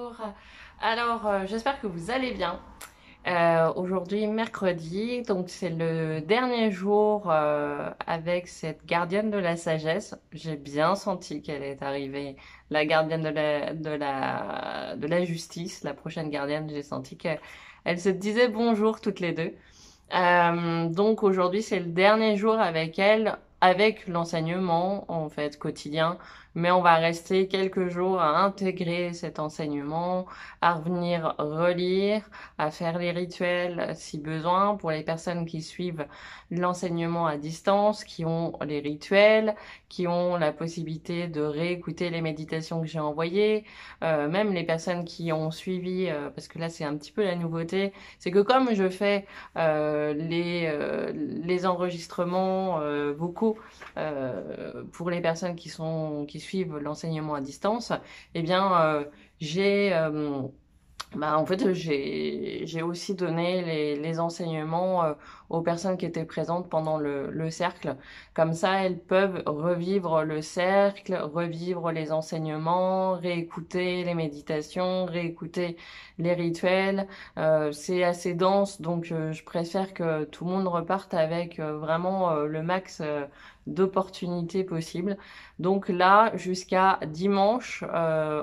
bonjour. Alors, j'espère que vous allez bien. Aujourd'hui, mercredi, donc c'est le dernier jour avec cette gardienne de la sagesse. J'ai bien senti qu'elle est arrivée, la gardienne de la justice, la prochaine gardienne. J'ai senti qu'elle se disait bonjour toutes les deux. Donc aujourd'hui, c'est le dernier jour avec elle, avec l'enseignement en fait quotidien, mais on va rester quelques jours à intégrer cet enseignement, à revenir relire, à faire les rituels si besoin pour les personnes qui suivent l'enseignement à distance, qui ont les rituels, qui ont la possibilité de réécouter les méditations que j'ai envoyées, même les personnes qui ont suivi, parce que là c'est un petit peu la nouveauté, c'est que comme je fais les enregistrements vocaux pour les personnes qui suivent l'enseignement à distance, eh bien j'ai en fait, j'ai aussi donné les enseignements aux personnes qui étaient présentes pendant le cercle. Comme ça, elles peuvent revivre le cercle, revivre les enseignements, réécouter les méditations, réécouter les rituels. C'est assez dense, donc je préfère que tout le monde reparte avec vraiment le max d'opportunités possibles. Donc là, jusqu'à dimanche,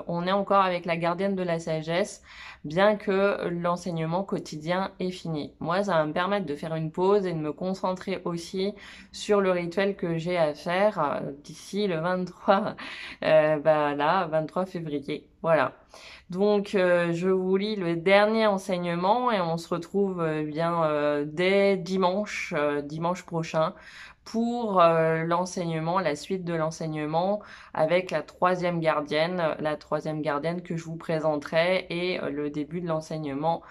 on est encore avec la gardienne de la sagesse, bien que l'enseignement quotidien est fini. Moi, ça va me permettre de faire une pause et de me concentrer aussi sur le rituel que j'ai à faire d'ici le 23, 23 février. Voilà. Donc, je vous lis le dernier enseignement et on se retrouve dès dimanche, dimanche prochain pour l'enseignement, la suite de l'enseignement avec la troisième gardienne que je vous présenterai et le début de l'enseignement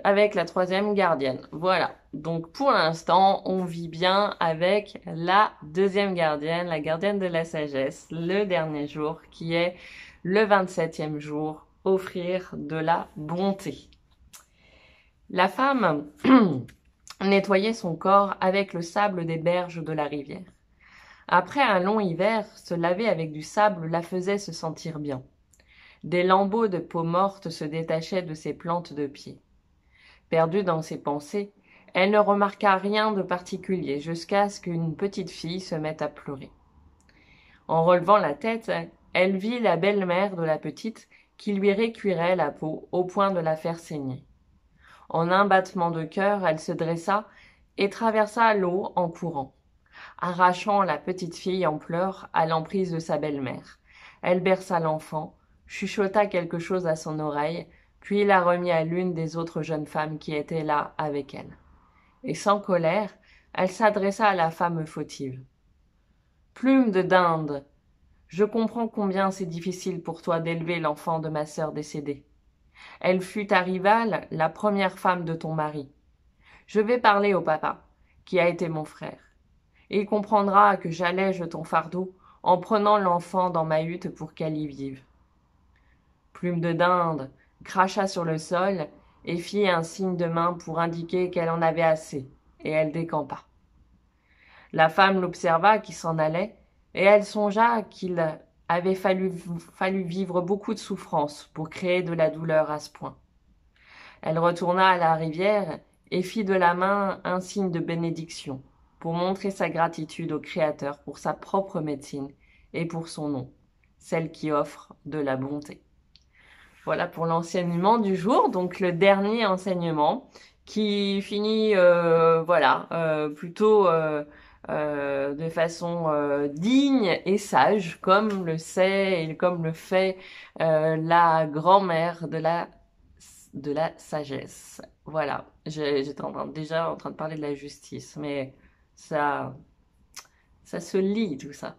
avec la troisième gardienne. Voilà. Donc pour l'instant, on vit bien avec la deuxième gardienne, la gardienne de la sagesse, le dernier jour qui est le 27e jour, offrir de la bonté. La femme nettoyait son corps avec le sable des berges de la rivière. Après un long hiver, se laver avec du sable la faisait se sentir bien. Des lambeaux de peau morte se détachaient de ses plantes de pied. Perdue dans ses pensées, elle ne remarqua rien de particulier jusqu'à ce qu'une petite fille se mette à pleurer. En relevant la tête, elle vit la belle-mère de la petite qui lui récuirait la peau au point de la faire saigner. En un battement de cœur, elle se dressa et traversa l'eau en courant, arrachant la petite fille en pleurs à l'emprise de sa belle-mère. Elle berça l'enfant, chuchota quelque chose à son oreille, puis la remit à l'une des autres jeunes femmes qui étaient là avec elle. Et sans colère, elle s'adressa à la femme fautive. « Plume de dinde, je comprends combien c'est difficile pour toi d'élever l'enfant de ma sœur décédée. Elle fut ta rivale, la première femme de ton mari. Je vais parler au papa, qui a été mon frère. Il comprendra que j'allège ton fardeau en prenant l'enfant dans ma hutte pour qu'elle y vive. » Plume de dinde cracha sur le sol et fit un signe de main pour indiquer qu'elle en avait assez, et elle décampa. La femme l'observa qui s'en allait, et elle songea qu'il avait fallu vivre beaucoup de souffrances pour créer de la douleur à ce point. Elle retourna à la rivière et fit de la main un signe de bénédiction pour montrer sa gratitude au Créateur pour sa propre médecine et pour son nom, celle qui offre de la bonté. Voilà pour l'enseignement du jour, donc le dernier enseignement qui finit plutôt de façon digne et sage, comme le sait et comme le fait la grand-mère de la sagesse. Voilà, j'étais déjà en train de parler de la justice, mais ça se lit tout ça.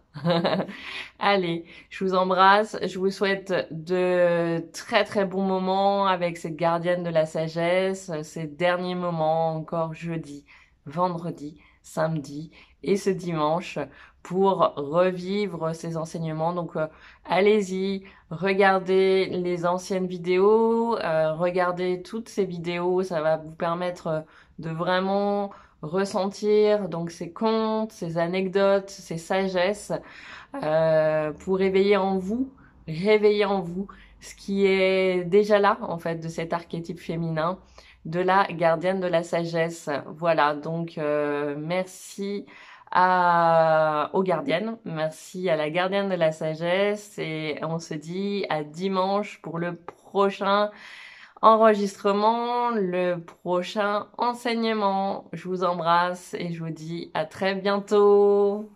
Allez, je vous embrasse, je vous souhaite de très très bons moments avec cette gardienne de la sagesse, ces derniers moments encore jeudi, vendredi, samedi et ce dimanche pour revivre ces enseignements. Donc allez-y, regardez les anciennes vidéos, regardez toutes ces vidéos, ça va vous permettre de vraiment ressentir donc ces contes, ces anecdotes, ces sagesses pour réveiller en vous ce qui est déjà là, en fait, de cet archétype féminin, de la gardienne de la sagesse. Voilà, donc merci aux gardiennes, merci à la gardienne de la sagesse et on se dit à dimanche pour le prochain enregistrement, le prochain enseignement. Je vous embrasse et je vous dis à très bientôt.